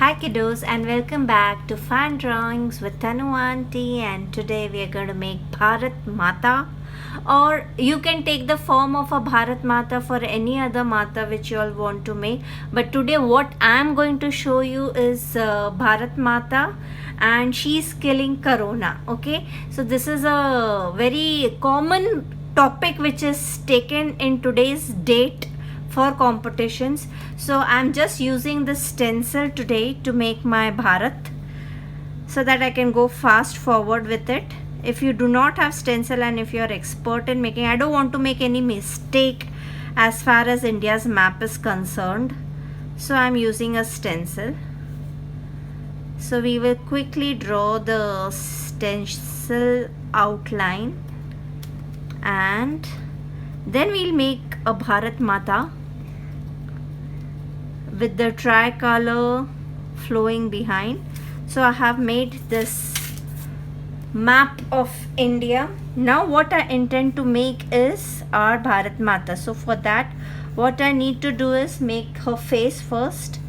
Hi kiddos and welcome back to Fun Drawings with Tanu Auntie, and today we are going to make Bharat Mata, or you can take the form of a Bharat Mata for any other Mata which you all want to make. But today what I am going to show you is Bharat Mata and she's killing Corona. Okay, so this is a very common topic which is taken in today's date for competitions. So I'm just using the stencil today to make my Bharat so that I can go fast forward with it. If you do not have stencil and if you are expert in making, I don't want to make any mistake as far as India's map is concerned, so I'm using a stencil. So we will quickly draw the stencil outline and then we'll make a Bharat Mata with the tricolor flowing behind. So I have made this map of India. Now what I intend to make is our Bharat Mata. So for that what I need to do is make her face first.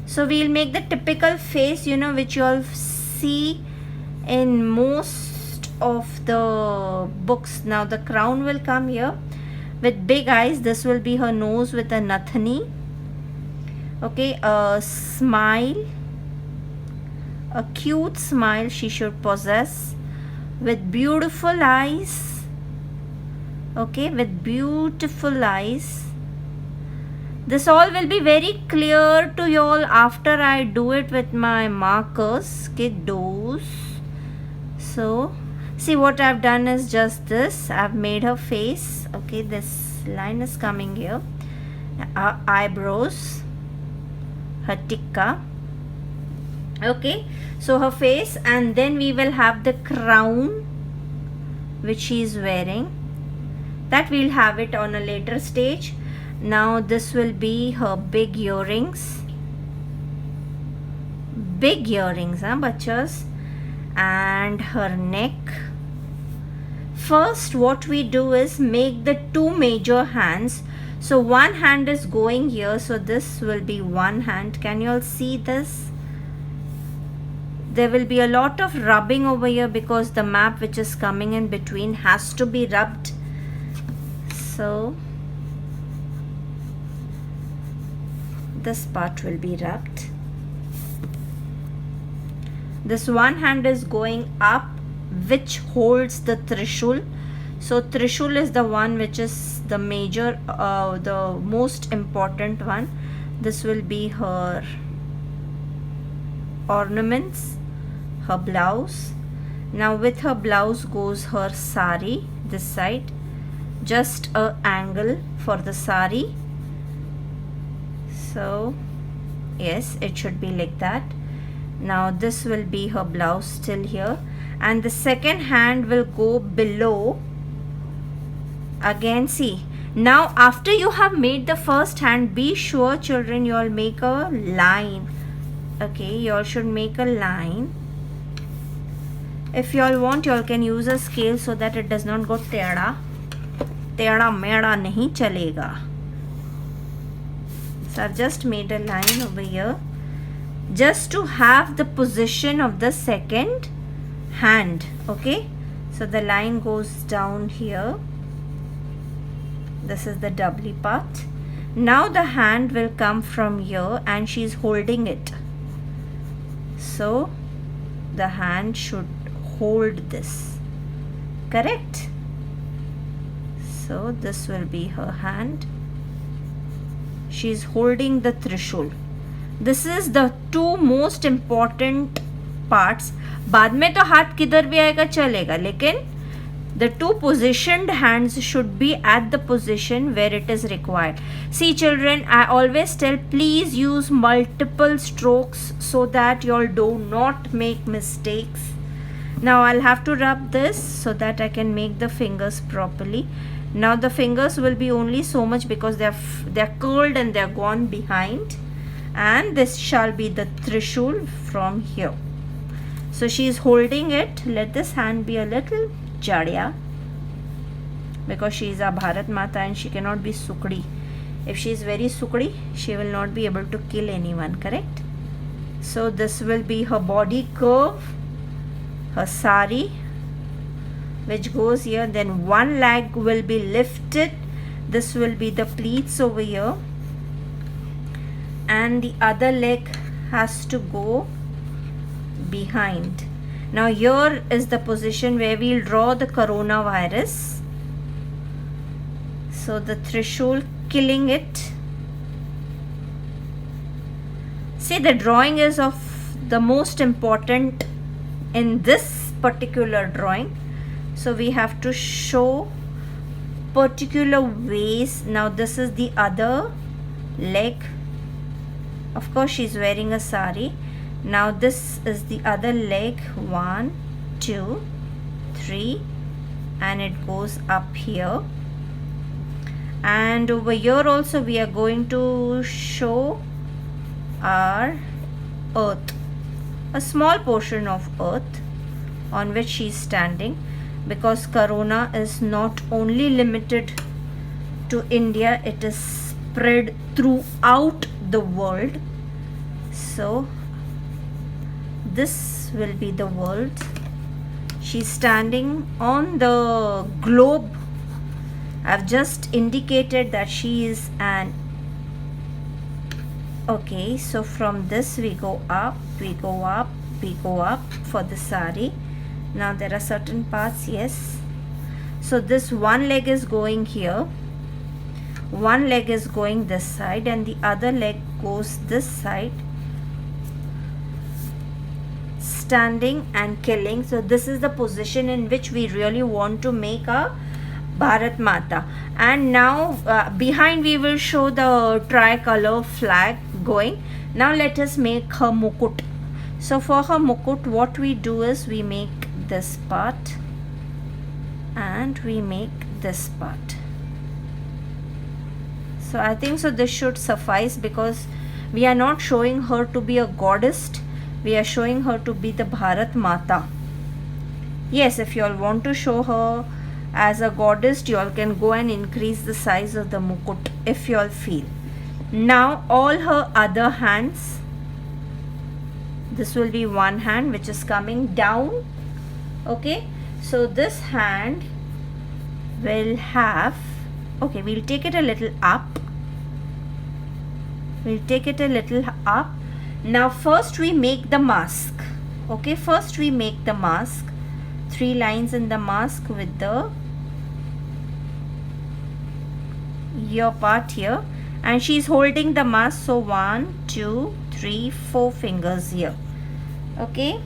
So we'll make the typical face, which you all see in most of the books. Now the crown will come here with big eyes. This will be her nose with a nathani. Okay, a smile, a cute smile she should possess with beautiful eyes. Okay, with beautiful eyes. This all will be very clear to you all after I do it with my markers, kiddos. So see, what I've done is just this. I've made her face. Okay, this line is coming here. Eyebrows, her tikka. Okay, so her face, and then we will have the crown which she is wearing. That we'll have it on a later stage. Now this will be her big earrings. Big earrings, bachas. And her neck. First what we do is make the two major hands. So one hand is going here, so this will be one hand. Can you all see this? There will be a lot of rubbing over here because the map which is coming in between has to be rubbed. So this part will be rubbed. This one hand is going up, which holds the Trishul. So Trishul is the one which is the major, the most important one. This will be her ornaments, her blouse. Now with her blouse goes her sari, this side. Just a angle for the sari. So yes, it should be like that. Now this will be her blouse still here, and the second hand will go below. Again, see, now after you have made the first hand, be sure children you all make a line. Okay, you all should make a line. If you all want, you all can use a scale so that it does not go teda meda nahi chalega. So I've just made a line over here just to have the position of the second hand. Okay, so the line goes down here. This is the doubly part. Now the hand will come from here and she's holding it. So the hand should hold this. Correct? So this will be her hand. She's holding the Trishul. This is the two most important parts. बाद में तो हाथ किधर भी आएगा चलेगा, लेकिन the two positioned hands should be at the position where it is required. See children, I always tell, please use multiple strokes so that you all do not make mistakes. Now I'll have to rub this so that I can make the fingers properly. Now the fingers will be only so much because they're curled and they're gone behind, and this shall be the Trishul from here. So she is holding it. Let this hand be a little jadya because she is a Bharat Mata and she cannot be sukdi. If she is very sukdi, she will not be able to kill anyone, correct? So this will be her body curve, her sari, which goes here. Then one leg will be lifted. This will be the pleats over here, and the other leg has to go behind. Now here is the position where we'll draw the coronavirus. So the Trishul killing it. See, the drawing is of the most important in this particular drawing. So we have to show particular ways. Now this is the other leg. Of course she's wearing a sari. Now this is the other leg. 1, 2, 3, and it goes up here. And over here also we are going to show our earth, a small portion of earth on which she is standing, because corona is not only limited to India, it is spread throughout the world. So this will be the world. She's standing on the globe. I've just indicated that she is an. Okay, so from this we go up, we go up, we go up for the sari. Now there are certain parts, yes. So this one leg is going here, one leg is going this side, and the other leg goes this side, standing and killing. So this is the position in which we really want to make a Bharat Mata. And now behind we will show the tricolor flag going. Now let us make her mukut. So for her mukut, what we do is we make this part and we make this part. So I think so this should suffice, because we are not showing her to be a goddess, we are showing her to be the Bharat Mata. Yes, if you all want to show her as a goddess, you all can go and increase the size of the mukut if you all feel. Now all her other hands, this will be one hand which is coming down. Okay, so this hand will have, okay, we'll take it a little up, we'll take it a little up. Now first we make the mask. Okay, first we make the mask, 3 lines in the mask with the ear part here, and she's holding the mask. So 1, 2, 3, 4 fingers here. Okay,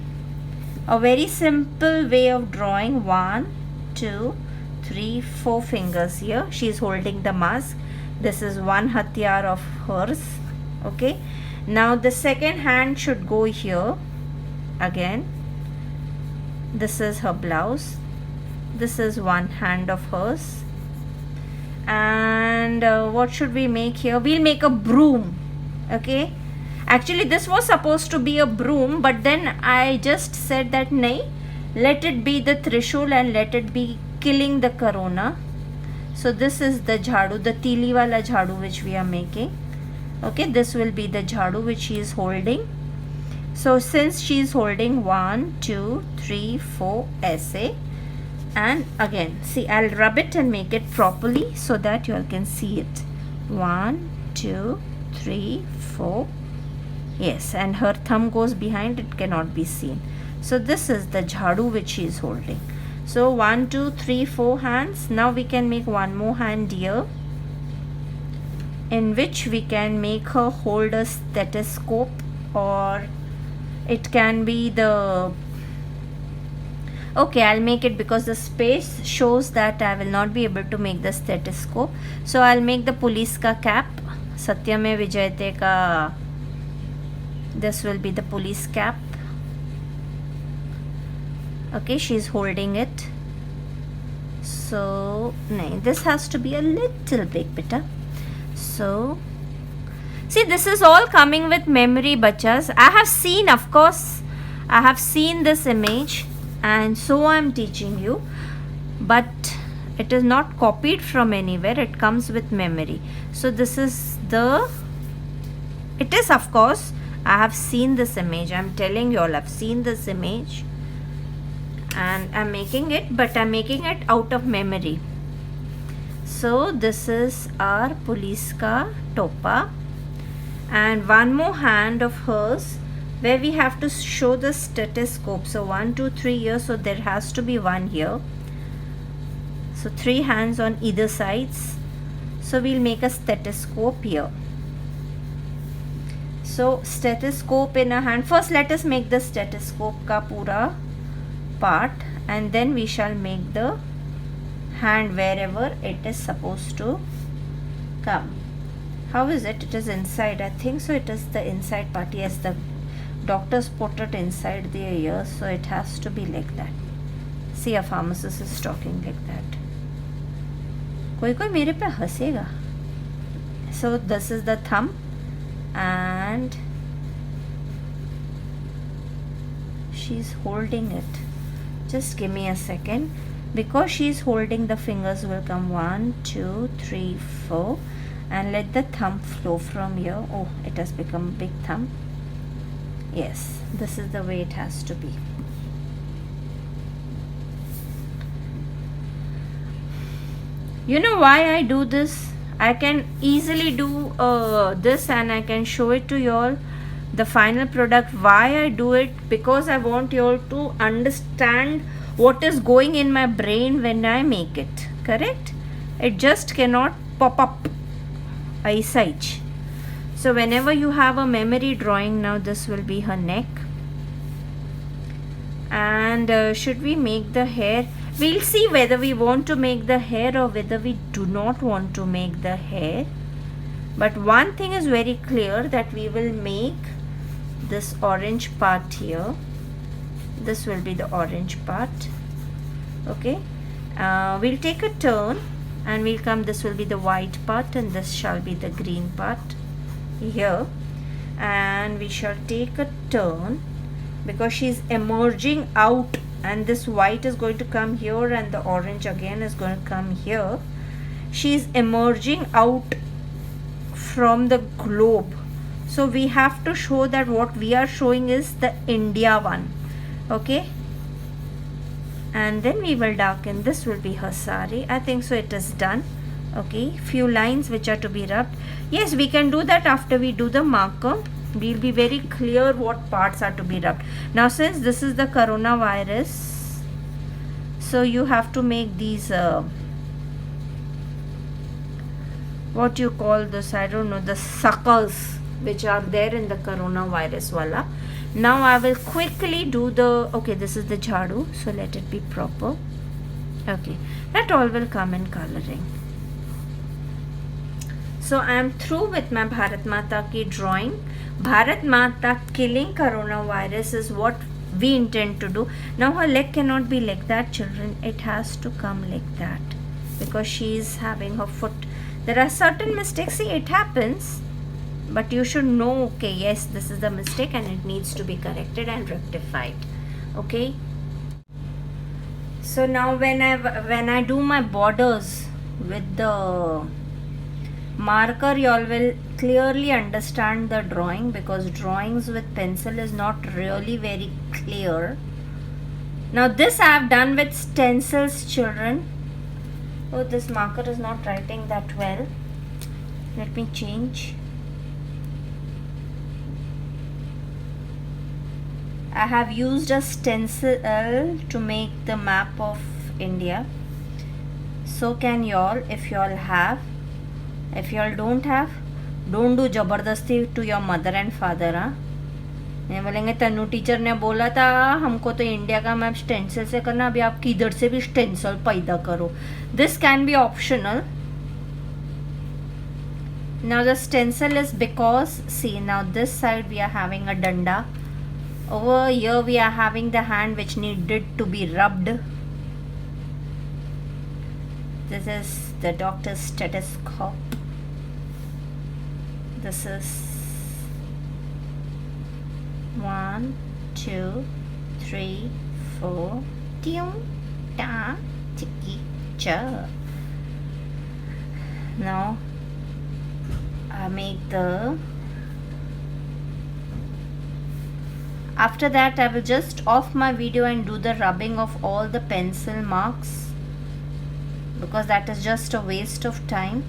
a very simple way of drawing. 1, 2, 3, 4 fingers here. She's holding the mask. This is one hatyar of hers. Okay, now the second hand should go here again. This is her blouse. This is one hand of hers. And what should we make here? We'll make a broom. Okay, actually this was supposed to be a broom, but then I just said that nahi, let it be the Trishul and let it be killing the corona. So this is the jhadu, the tili wala jhadu which we are making. Okay, this will be the jhadu which she is holding. So since she is holding 1, 2, 3, 4 essay, and again see, I'll rub it and make it properly so that you all can see it. 1, 2, 3, 4. Yes, and her thumb goes behind, it cannot be seen. So this is the jhadu which she is holding. So 1, 2, 3, 4 hands. Now we can make one more hand here, in which we can make her hold a stethoscope, or it can be the, okay, I'll make it because the space shows that I will not be able to make the stethoscope. So I'll make the police ka cap, Satyame Vijayate ka, this will be the police cap. Okay, she's holding it. So nahin, this has to be a little big beta. So see, this is all coming with memory, bachas. I have seen, of course, I have seen this image, and so I am teaching you, but it is not copied from anywhere, it comes with memory. So this is the, it is of course I have seen this image. I'm telling you all, I've seen this image. And I'm making it, but I'm making it out of memory. So this is our police ka topa. And one more hand of hers where we have to show the stethoscope. So 1, 2, 3 here. So there has to be one here. So 3 hands on either sides. So we'll make a stethoscope here. So stethoscope in a hand. First let us make the stethoscope ka pura part, and then we shall make the hand wherever it is supposed to come. How is it? It is inside. I think so. It is the inside part. Yes, the doctors put it inside the ear, so it has to be like that. See, a pharmacist is talking like that. कोई कोई मेरे पे हंसेगा. So this is the thumb, and she's holding it. Just give me a second. Because she's holding, the fingers will come 1, 2, 3, 4, and let the thumb flow from here. Oh, it has become a big thumb. Yes, this is the way it has to be. You know why I do this? I can easily do this, and I can show it to you all, the final product. Why I do it? Because I want you all to understand what is going in my brain when I make it. Correct? It just cannot pop up eyesight. So whenever you have a memory drawing, now this will be her neck. And should we make the hair? We'll see whether we want to make the hair or whether we do not want to make the hair. But one thing is very clear, that we will make this orange part here. This will be the orange part. Okay. We'll take a turn and we'll come. This will be the white part, and this shall be the green part here. And we shall take a turn because she's emerging out, and this white is going to come here and the orange again is going to come here. She's emerging out from the globe. So we have to show that what we are showing is the India one. Okay. And then we will darken. This will be her sari. I think so it is done. Okay. Few lines which are to be rubbed. Yes, we can do that after we do the marker. We'll be very clear what parts are to be rubbed. Now since this is the coronavirus, so you have to make these what you call this, I don't know, the suckers which are there in the coronavirus wala. Now I will quickly do the, okay, this is the jhadu, so let it be proper. Okay, that all will come in coloring. So I am through with my Bharat Mata ki drawing. Bharat Mata killing coronavirus is what we intend to do. Now her leg cannot be like that, children. It has to come like that because she is having her foot. There are certain mistakes. See, it happens. But you should know, okay, yes, this is the mistake and it needs to be corrected and rectified. Okay. So now when I do my borders with the marker, you all will clearly understand the drawing, because drawings with pencil is not really very clear. Now this I have done with stencils, children. Oh, this marker is not writing that well. Let me change. I have used a stencil to make the map of India. So can y'all, if y'all have. If y'all don't have, don't do जबरदस्ती to your mother and father. नहीं बोलेंगे तनु teacher ने बोला था हमको तो India का map stencil से करना, अभी आप किधर से भी स्टेंसिल पैदा करो. This can be optional. Now the stencil is because, see, now this side we are having a danda. Over here we are having the hand which needed to be rubbed. This is the doctor's stethoscope. This is 1, 2, 3, 4. Ta, tiki, cha. Now I make the After that I will just off my video and do the rubbing of all the pencil marks, because that is just a waste of time.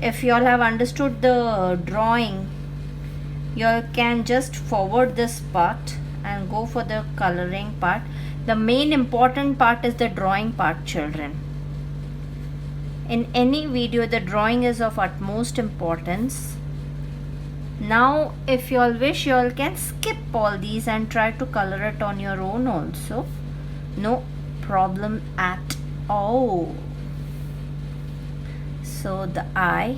If you all have understood the drawing, you all can just forward this part and go for the coloring part. The main important part is the drawing part, children. In any video, the drawing is of utmost importance. Now if you all wish, you all can skip all these and try to color it on your own also. No problem at all. So the eye.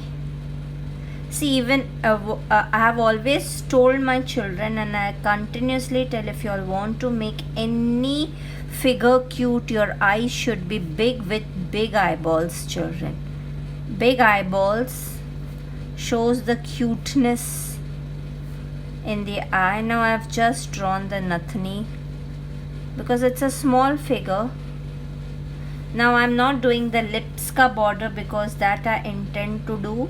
See, even I have always told my children, and I continuously tell, if you all want to make any figure cute, your eyes should be big with big eyeballs, children. Big eyeballs shows the cuteness in the eye. Now I have just drawn the Nathani because it's a small figure. Now I'm not doing the lips ka border because that I intend to do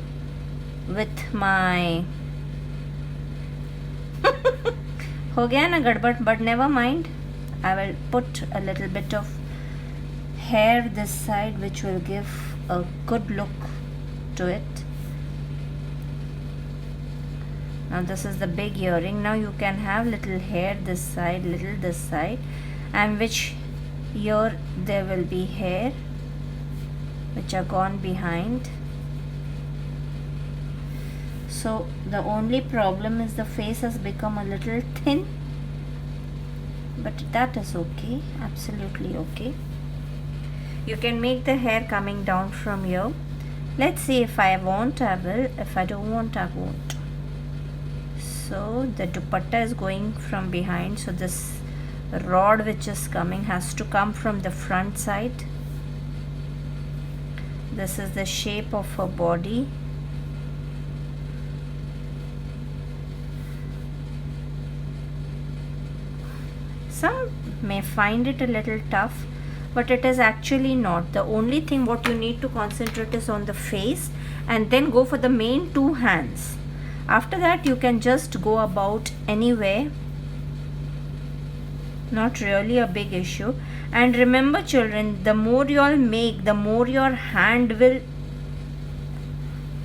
with my हो गया ना गड़बड़, but never mind. I will put a little bit of hair this side which will give a good look to it. Now this is the big earring. Now you can have little hair this side, little this side, and which here there will be hair which are gone behind. So the only problem is the face has become a little thin, but that is okay, absolutely okay. You can make the hair coming down from here. Let's see, if I want I will, if I don't want I won't. So the dupatta is going from behind, so this rod which is coming has to come from the front side. This is the shape of her body. Some may find it a little tough, but it is actually not. The only thing what you need to concentrate is on the face, and then go for the main two hands. After that you can just go about anywhere. Not really a big issue. And remember, children, the more you all make, the more your hand will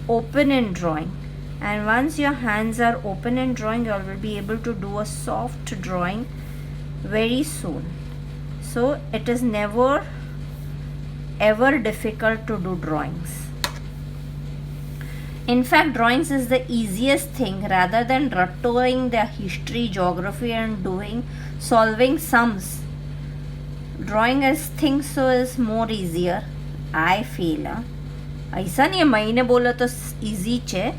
open in drawing. And once your hands are open in drawing, you all will be able to do a soft drawing very soon. So it is never ever difficult to do drawings. In fact, drawings is the easiest thing. Rather than rutting the history, geography and solving sums, drawing is things so is more easier, I feel. ऐसा नहीं है मैंने बोला तो easy है.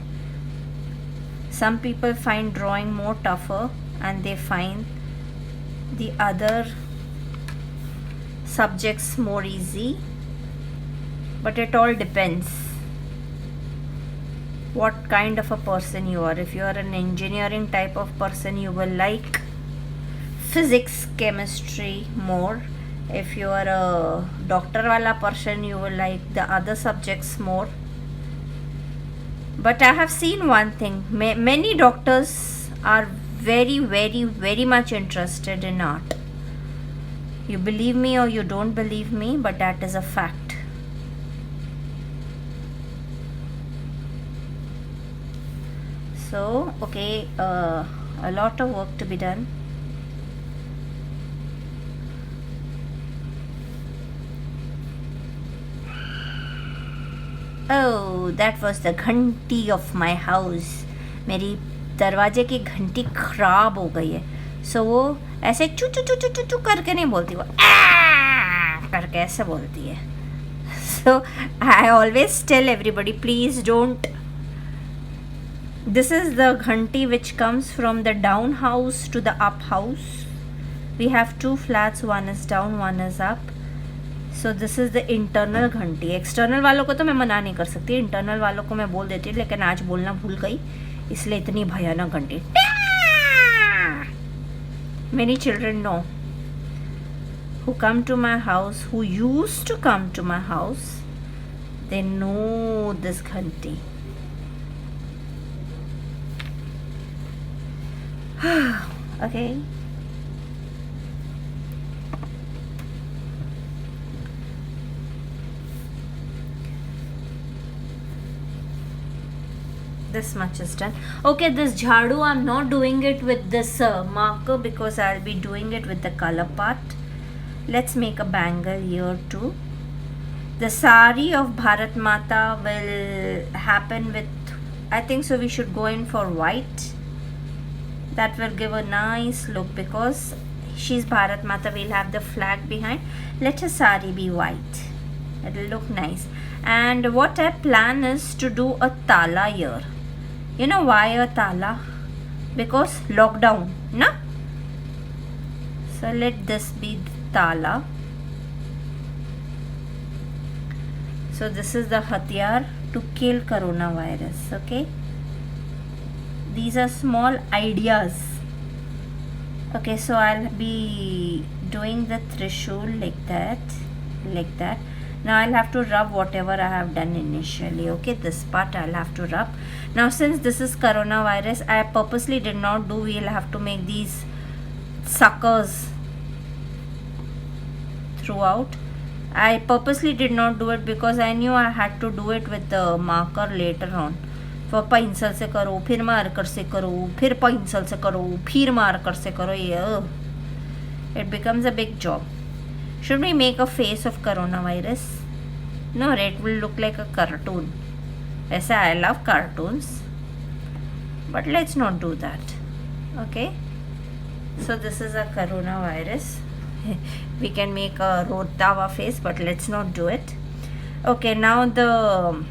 Some people find drawing more tougher and they find the other subjects more easy, but it all depends what kind of a person you are. If you are an engineering type of person, you will like physics, chemistry more. If you are a doctor wala person, you will like the other subjects more. But I have seen one thing, many doctors are very much interested in art. You believe me or you don't believe me, but that is a fact. So okay, a lot of work to be done. Oh, that was the घंटी of my house. मेरी दरवाजे की घंटी खराब हो गई है. सो वो ऐसे चू चू चू चू चू चू करके नहीं बोलती, वो करके ऐसे बोलती है. So I always tell everybody, please don't. This is the ghanti which comes from the down house to the up house. We have two flats, one is down, one is up. So this is the internal घंटी. External वालों को तो मैं मना नहीं कर सकती, internal वालों को मैं बोल देती हूँ, लेकिन आज बोलना भूल गई, इसलिए इतनी भयानक घंटी. Many children know who come to my house, who used to come to my house, they know this घंटी. Okay. This much is done. Okay, this jhadu I'm not doing it with this marker because I'll be doing it with the color part. Let's make a bangle here too. The sari of Bharat Mata will happen with, I think so we should go in for white. That will give a nice look because she's Bharat Mata. We'll have the flag behind. Let her sari be white. It'll look nice. And what I plan is to do a tala here. You know why a tala? Because lockdown, na? So let this be the tala. So this is the Hatyar to kill coronavirus. Okay. These are small ideas. Okay, so I'll be doing the Trishul like that. Like that. Now I'll have to rub whatever I have done initially. Okay, this part I'll have to rub. Now since this is coronavirus, I purposely did not do. We'll have to make these suckers throughout. I purposely did not do it because I knew I had to do it with the marker later on. For pencil से करो, फिर marker से करो, फिर pencil से करो, फिर marker से करो. Yeah, it becomes a big job. Should we make a face of coronavirus? No, it will look like a cartoon. Yes, I love cartoons, but let's not do that. Okay. So this is a coronavirus. We can make a Rotawa face, but let's not do it. Okay, now the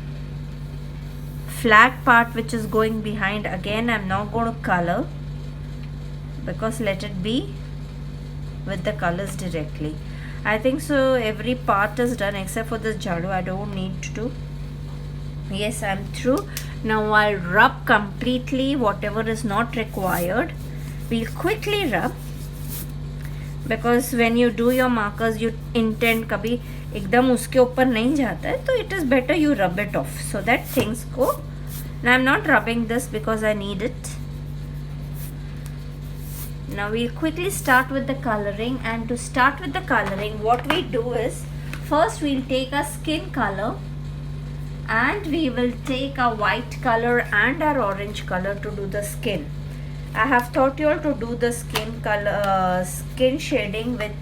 flag part which is going behind, again I'm not going to color because let it be with the colors directly. I think so every part is done except for this jhadu. I don't need to do. Yes, I'm through. Now I'll rub completely whatever is not required. We'll quickly rub because when you do your markers you intend kabhi ekdam uske upar nahi jata hai, so it is better you rub it off so that things go. Now I'm not rubbing this because I need it. Now we'll quickly start with the coloring, and to start with the coloring what we do is first we'll take a skin color and we will take a white color and our orange color to do the skin. I have taught you all to do the skin color, skin shading with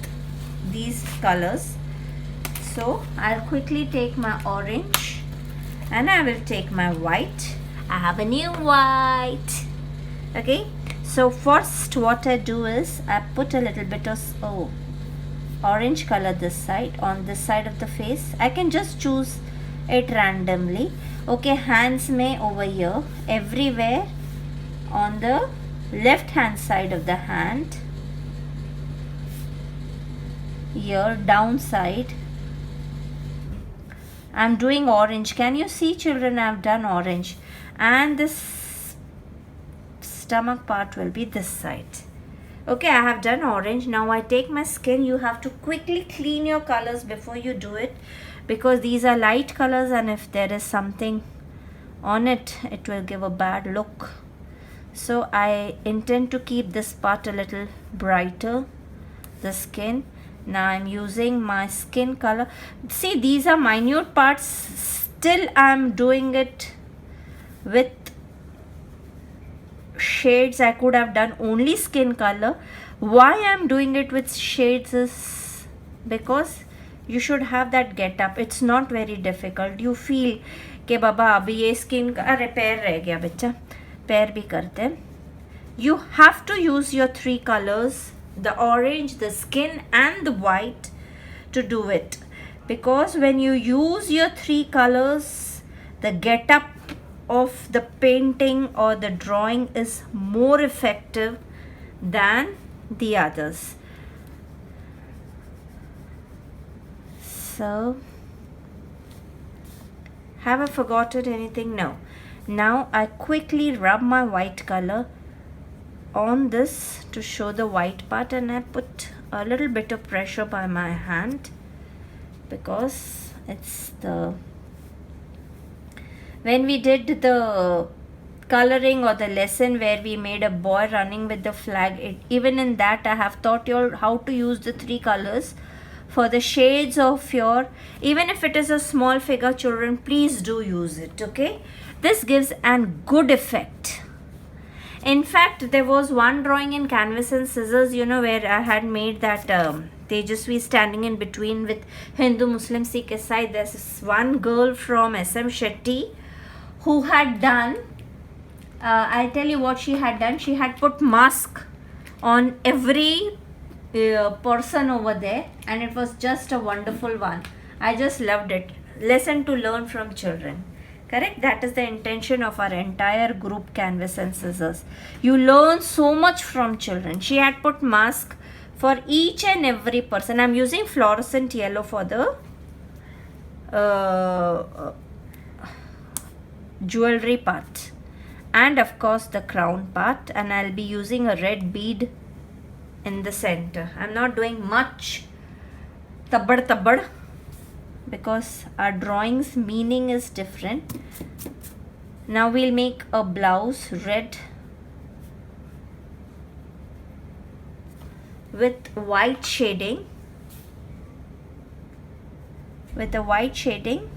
these colors. So I'll quickly take my orange and I will take my white. I have a new white. Okay. So first what I do is I put a little bit of orange color this side, on this side of the face. I can just choose it randomly. Okay, hands may over here, everywhere on the left hand side of the hand, here down side. I'm doing orange. Can you see, children? I've done orange, and this stomach part will be this side. Okay, I have done orange. Now I take my skin. You have to quickly clean your colors before you do it because these are light colors, and if there is something on it, it will give a bad look. So I intend to keep this part a little brighter, the skin. Now I'm using my skin color. See, these are minute parts. Still I'm doing it with shades. I could have done only skin color. Why I'm doing it with shades is because you should have that get up. It's not very difficult. You feel कि बाबा अभी ये skin का अरे पैर रह गया बच्चा, पैर भी करते हैं. You have to use your three colors, the orange, the skin and the white, to do it, because when you use your three colors, the get up of the painting or the drawing is more effective than the others. So have I forgotten anything? No. Now I quickly rub my white color on this to show the white part, and I put a little bit of pressure by my hand because it's the, when we did the coloring or the lesson where we made a boy running with the flag, even in that I have taught you all how to use the 3 colors for the shades of your, even if it is a small figure, children, please do use it, okay? This gives an good effect. In fact, there was one drawing in canvas and scissors, where I had made that Tejasvi standing in between with Hindu, Muslim, Sikh aside. There's one girl from SM Shetty who had done, I'll tell you what she had done. She had put mask on every person over there, and it was just a wonderful one. I just loved it. Lesson to learn from children. Correct? That is the intention of our entire group canvas and scissors. You learn so much from children. She had put mask for each and every person. I'm using fluorescent yellow for the jewelry part, and of course the crown part, and I'll be using a red bead in the center. I'm not doing much tabad because our drawing's meaning is different. Now we'll make a blouse red with white shading. With a white shading.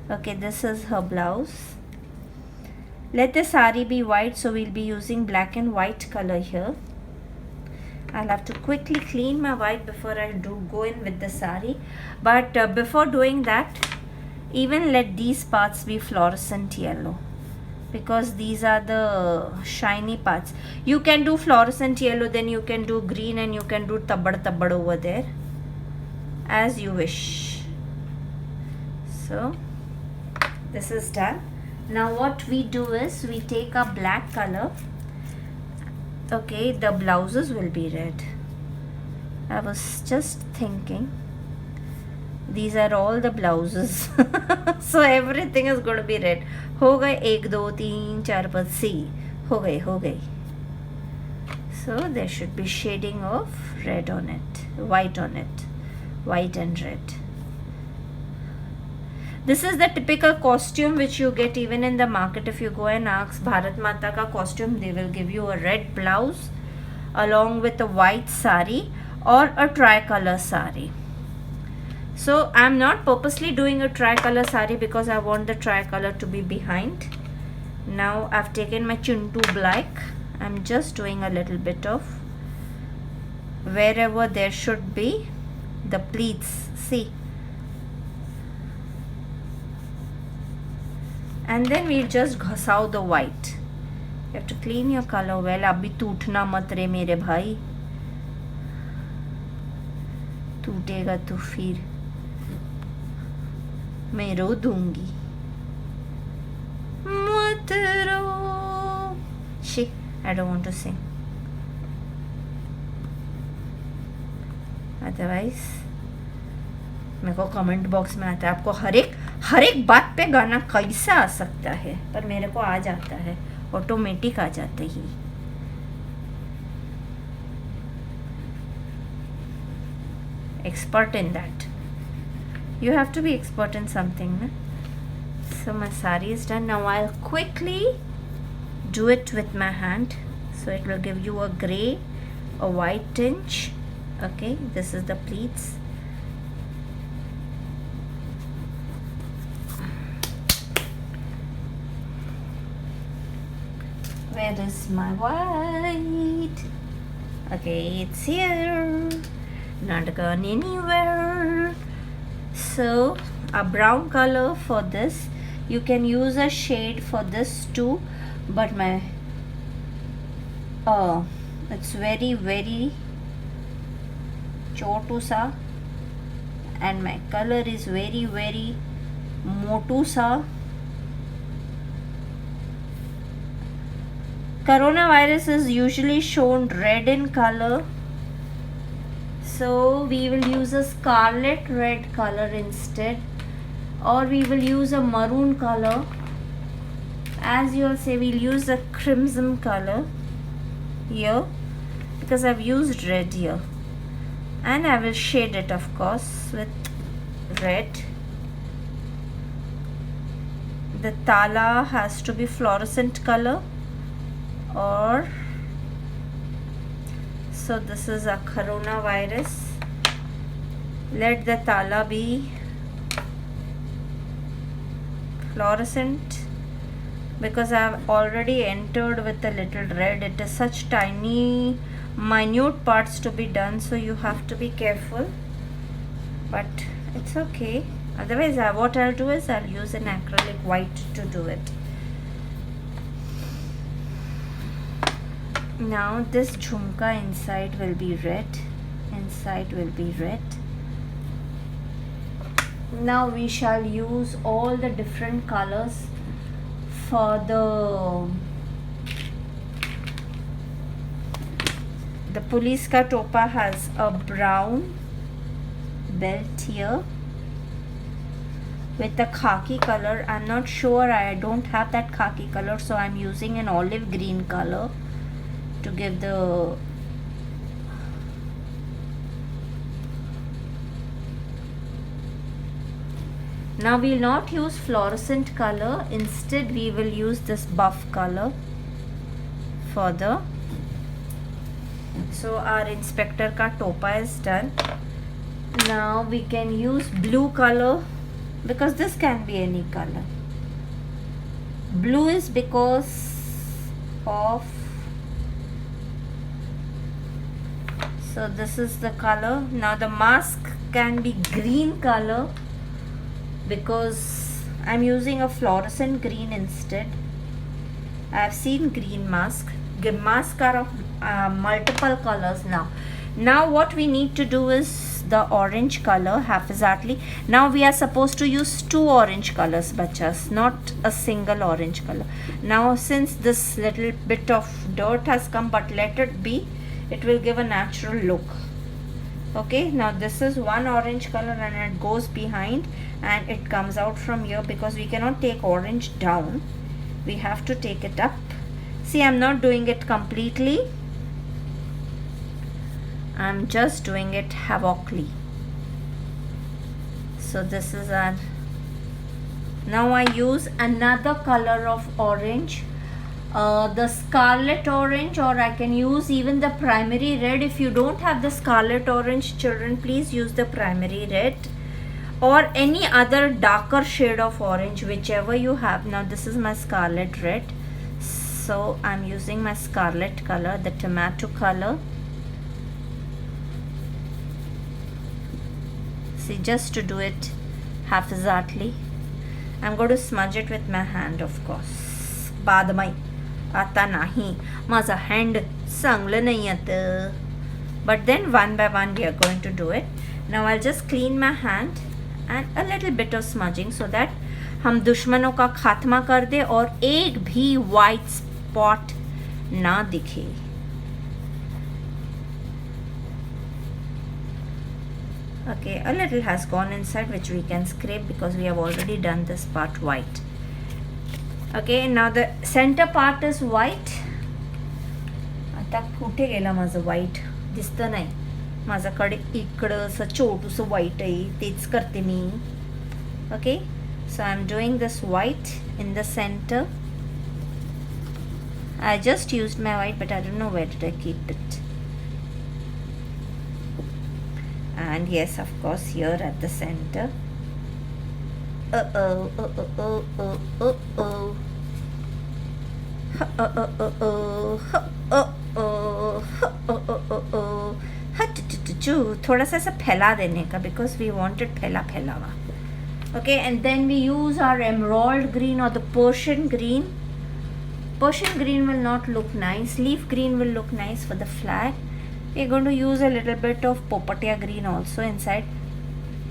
Okay, this is her blouse. Let the sari be white, so we'll be using black and white color here. I'll have to quickly clean my white before I go in with the sari. But before doing that, even let these parts be fluorescent yellow, because these are the shiny parts. You can do fluorescent yellow, then you can do green, and you can do tabad over there, as you wish. So this is done. Now what we do is we take a black color. Okay, the blouses will be red. I was just thinking, these are all the blouses. So everything is going to be red. हो गए 1 2 3 4 5 6 हो गए. So there should be shading of red on it, white on it, white and red. This is the typical costume which you get even in the market. If you go and ask Bharat Mata ka costume, they will give you a red blouse along with a white sari or a tricolor sari. So I'm not purposely doing a tricolor sari because I want the tricolor to be behind. Now I've taken my chuntu black. I'm just doing a little bit of wherever there should be the pleats. See. And then we'll just घसाओ the white. You have to clean your color well. अभी टूटना मत रे मेरे भाई. टूटेगा तो फिर मैं रो दूंगी. मत रो. I don't want to sing. Otherwise मेरे को कमेंट बॉक्स में आता है आपको हर एक बात पे गाना कैसा आ सकता है, पर मेरे को आ जाता है, ऑटोमेटिक आ जाते ही. Expert in that. You have to be expert in something, na? So my sari is done. Now I'll quickly do it with my hand, so it will give you a gray, a white tinge. Okay, this is the pleats. Where is my white? Okay, it's here. Not gone anywhere. So a brown color for this. You can use a shade for this too, but my it's very chotu sa, and my color is very motu sa. Coronavirus is usually shown red in color, so we will use a scarlet red color instead, or we will use a maroon color. As you'll say, we'll use a crimson color here because I've used red here, and I will shade it of course with red. the tala has to be fluorescent color, or so this is a coronavirus. Let the tala be fluorescent, because I have already entered with a little red. It is such tiny minute parts to be done, so you have to be careful, but it's okay. Otherwise what I'll do is I'll use an acrylic white to do it. Now this jhumka inside will be red, inside will be red. Now we shall use all the different colors for the police ka topa has a brown belt here with a khaki color. I'm not sure, I don't have that khaki color, so I'm using an olive green color to give the now we'll not use fluorescent color, instead we will use this buff color for the, so our inspector ka topa is done. Now we can use blue color, because this can be any color. Blue is because of, so this is the color. Now the mask can be green color, because I'm using a fluorescent green instead. I have seen green mask. Masks are of multiple colors now. Now what we need to do is the orange color haphazardly. Now we are supposed to use 2 orange colors, bachas, not a single orange color. Now since this little bit of dirt has come, but let it be, it will give a natural look. Okay, now this is one orange color and it goes behind and it comes out from here, because we cannot take orange down, we have to take it up. See, I'm not doing it completely, I'm just doing it havocly. So this is our, now I use another color of orange, the scarlet orange, or I can use even the primary red. If you don't have the scarlet orange, children, please use the primary red or any other darker shade of orange, whichever you have. Now this is my scarlet red, so I'm using my scarlet color, the tomato color. See, just to do it haphazardly, I'm going to smudge it with my hand, of course. Badamai आता नाही, माझा hand चांगलं नाही आता. But then one by one we are going to do it. Now I'll just clean my hand and a little bit of smudging, so that हम दुश्मनों का खात्मा कर दे और एक भी white spot ना दिखे. Okay, a little has gone inside, which we can scrape because we have already done this part white. Okay, now the center part is white. आता कुठे गेला माझं white? दिसतं नाही. माझ्याकडे इकडं असं छोटूसं white आहे, तेच करते मी. Okay, so I'm doing this white in the center. I just used my white, but I don't know where did I keep it. And yes, of course, here at the center. थोड़ा सा ऐसा फैला देने का, because we want it फैला फैला हुआ. Okay, and then we use our emerald green or the Persian green. Persian green will not look nice. Leaf green will look nice for the flag. We're going to use a little bit of Popatia green also inside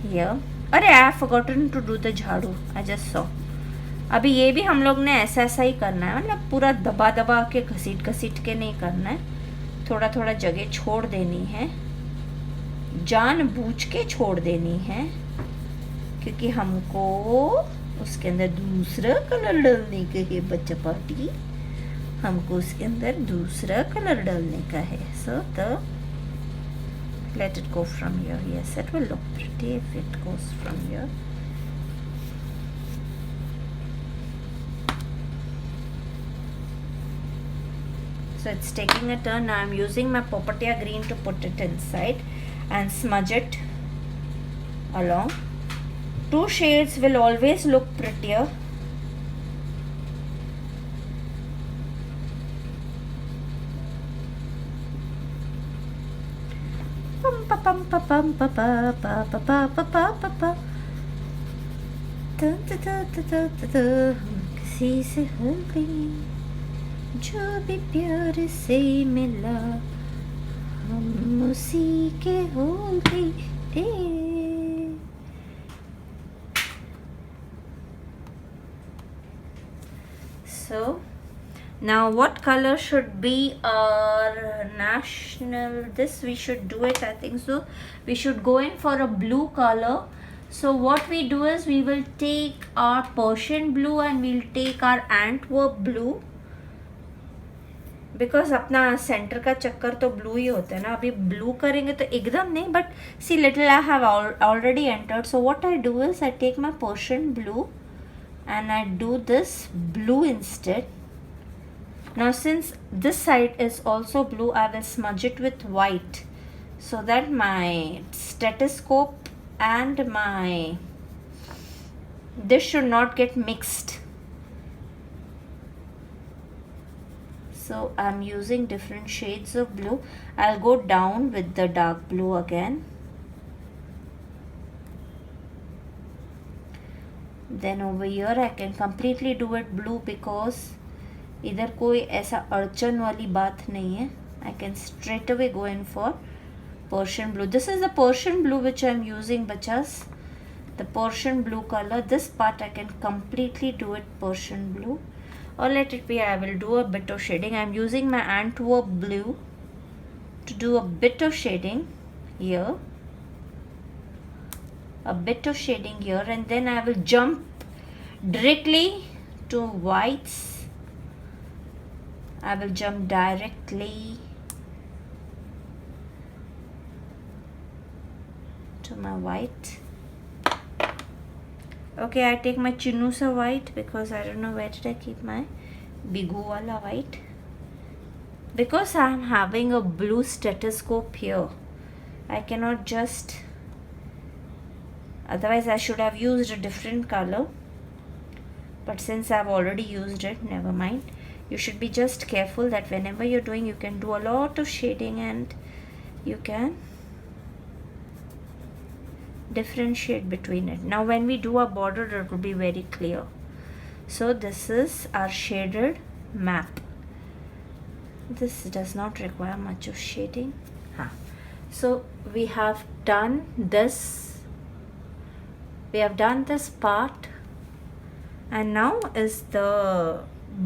here. अरे I have forgotten to do the झाड़ू. I just saw. अभी ये भी हम लोग ने ऐसा ऐसा ही करना है, मतलब पूरा दबा दबा के घसीट घसीट के नहीं करना है. थोड़ा थोड़ा जगह छोड़ देनी है, जानबूझ के छोड़ देनी है, क्योंकि हमको उसके अंदर दूसरा कलर डालने का है. बच्चा पार्टी, हमको उसके अंदर दूसरा कलर डालने का है. So the let it go from here. Yes, it will look pretty if it goes from here. So it's taking a turn. Now I'm using my Popatia green to put it inside and smudge it along. Two shades will always look prettier. किसी से हो गई जो भी प्यार से मिला हम उसी के हो गए. So now what color should be our national, this we should do it, I think so we should go in for a blue color. So what we do is we will take our Persian blue and we'll take our Antwerp blue, because अपना centre का चक्कर तो blue ही होता है ना. अभी blue करेंगे तो एकदम नहीं, but see little I have already entered. So what I do is I take my Persian blue and I do this blue instead. Now since this side is also blue, I will smudge it with white so that my stethoscope and my this should not get mixed. So I'm using different shades of blue. I'll go down with the dark blue again. Then over here I can completely do it blue because इधर कोई ऐसा अड़चन वाली बात नहीं है. I can straight away go in for Persian blue. This is the Persian blue which I am using, bachas. The Persian blue color. This part I can completely do it Persian blue. Or let it be, I will do a bit of shading. I am using my Antwerp blue to do a bit of shading here. A bit of shading here, and then I will jump directly to whites. I will jump directly to my white. Okay, I take my Chinusa white because I don't know where did I keep my Bigu wala white. Because I am having a blue stethoscope here, I cannot just, otherwise I should have used a different color, but since I've already used it, never mind. You should be just careful that whenever you're doing, you can do a lot of shading and you can differentiate between it. Now when we do our border, it will be very clear. So this is our shaded map. This does not require much of shading. So we have done this. We have done this part, and now is the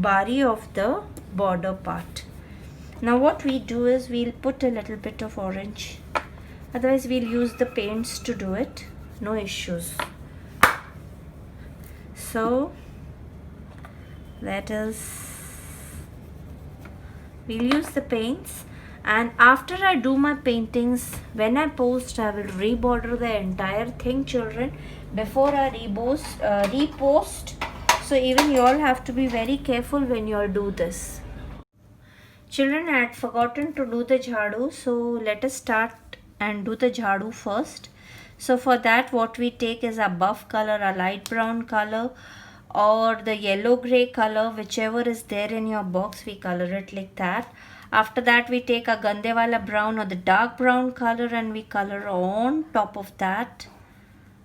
body of the border part. Now what we do is we'll put a little bit of orange. Otherwise we'll use the paints to do it. No issues. So we'll use the paints, and after I do my paintings, when I post, I will reborder the entire thing, children, before I repost. So even you all have to be very careful when you all do this. Children, I had forgotten to do the jhadu, so let us start and do the jhadu first. So for that, what we take is a buff color, a light brown color, or the yellow gray color, whichever is there in your box, we color it like that. After that, we take a Gandewala brown or the dark brown color and we color on top of that,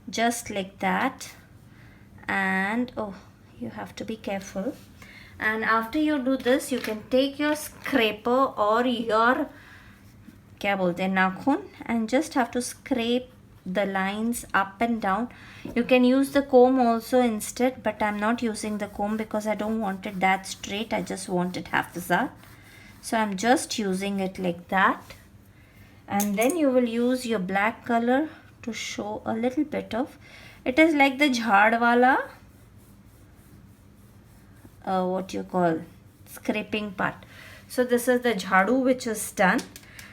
just like that. And oh, you have to be careful. And after you do this, you can take your scraper or your क्या बोलते हैं नाखून and just have to scrape the lines up and down. You can use the comb also instead, but I'm not using the comb because I don't want it that straight. I just want it hafzat. So I'm just using it like that. And then you will use your black color to show a little bit of, it is like the jhad wala, what you call, scraping part. So this is the jhadu which is done.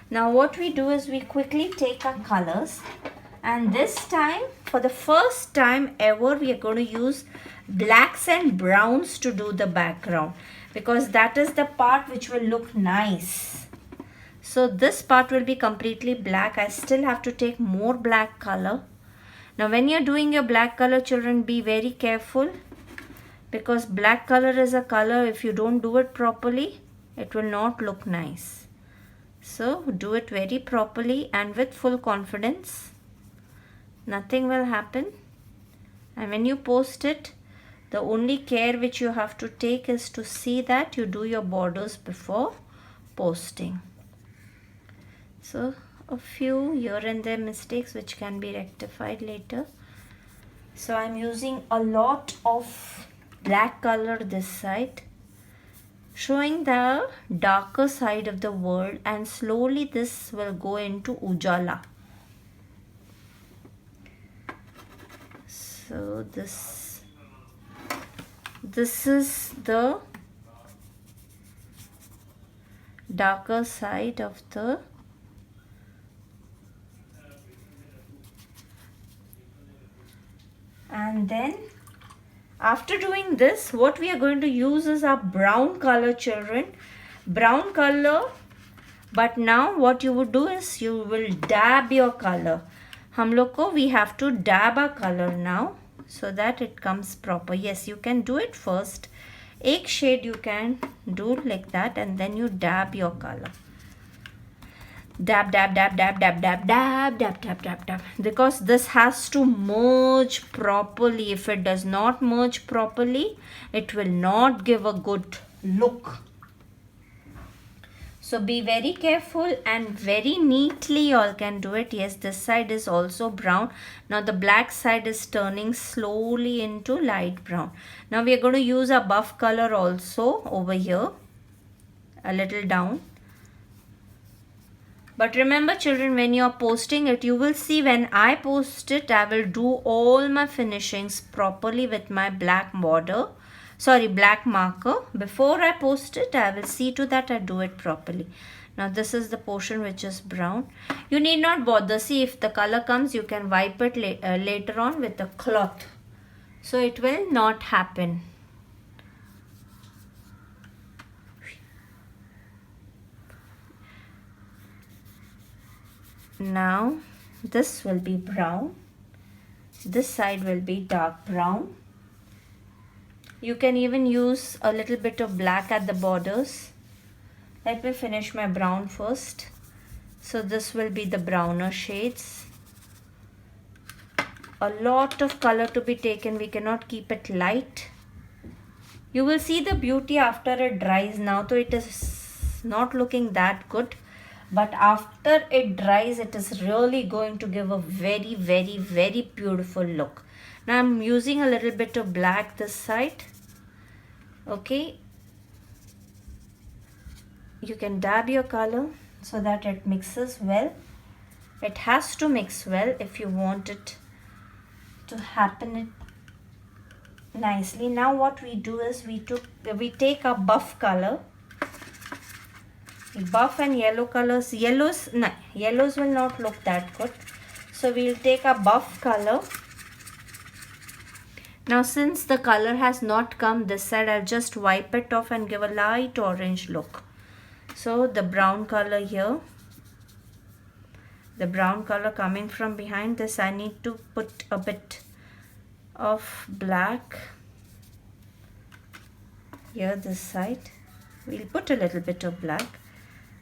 Now what we do is we quickly take our colors And this time, for the first time ever, we are going to use blacks and browns to do the background, because that is the part which will look nice. So this part will be completely black. I still have to take more black color. Now when you're doing your black color, children, be very careful, because black color is a color, if you don't do it properly, it will not look nice. So do it very properly and with full confidence. Nothing will happen. And when you post it, the only care which you have to take is to see that you do your borders before posting. So a few here and there mistakes which can be rectified later. So I'm using a lot of black color this side, showing the darker side of the world, and slowly this will go into ujala. So this is the darker side of the and then after doing this, what we are going to use is our brown color, children. Brown color. But now what you would do is you will dab your color. हम लोग को we have to dab our color now so that it comes proper. Yes, you can do it first. एक shade you can do like that, and then you dab your color. Dab, dab, dab, dab, dab, dab, dab, dab, dab, dab, dab. Because this has to merge properly. If it does not merge properly, it will not give a good look. So be very careful and very neatly you all can do it. Yes, this side is also brown. Now the black side is turning slowly into light brown. Now we are going to use a buff color also over here, a little down. But remember, children, when you are posting it, you will see when I post it, I will do all my finishings properly with my black border. Sorry, black marker. Before I post it, I will see to that I do it properly. Now this is the portion which is brown. You need not bother. See, if the color comes, you can wipe it later on with a cloth. So it will not happen. Now this will be brown. This side will be dark brown. You can even use a little bit of black at the borders. Let me finish my brown first. So this will be the browner shades. A lot of color to be taken. We cannot keep it light. You will see the beauty after it dries. Now though it is not looking that good, but after it dries, it is really going to give a very, very, very beautiful look. Now I'm using a little bit of black this side. Okay. You can dab your color so that it mixes well. It has to mix well if you want it to happen nicely. Now what we do is we take a buff color. Buff and yellow colors. Yellows will not look that good. So we'll take a buff color. Now since the color has not come this side, I'll just wipe it off and give a light orange look. So the brown color here. The brown color coming from behind this, I need to put a bit of black here this side. We'll put a little bit of black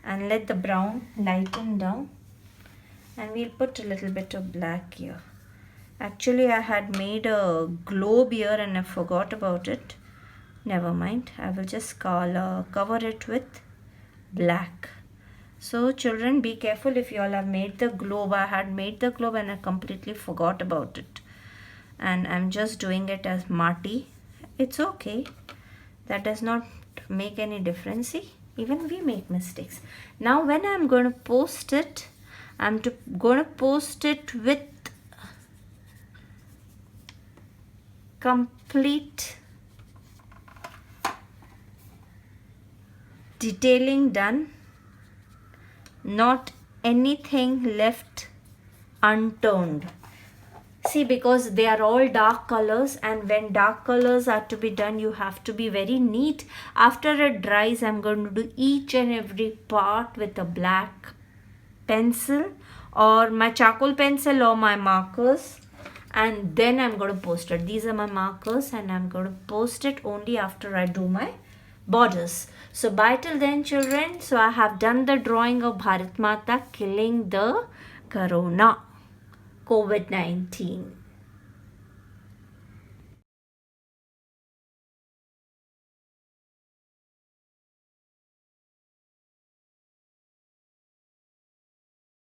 and let the brown lighten down, and we'll put a little bit of black here. Actually I had made a globe here and I forgot about it. Never mind, I will just cover it with black. So children, be careful if you all have made the globe. I had made the globe and I completely forgot about it, and I'm just doing it as Marty. It's okay, that does not make any difference. See, even we make mistakes. Now when I'm going to post it, I'm going to post it with complete detailing done, not anything left untoned. See, because they are all dark colors, and when dark colors are to be done, you have to be very neat. After it dries, I'm going to do each and every part with a black pencil or my charcoal pencil or my markers, and then I'm going to post it. These are my markers, and I'm going to post it only after I do my borders. So bye till then, children. So I have done the drawing of Bharat Mata killing the Corona, COVID-19.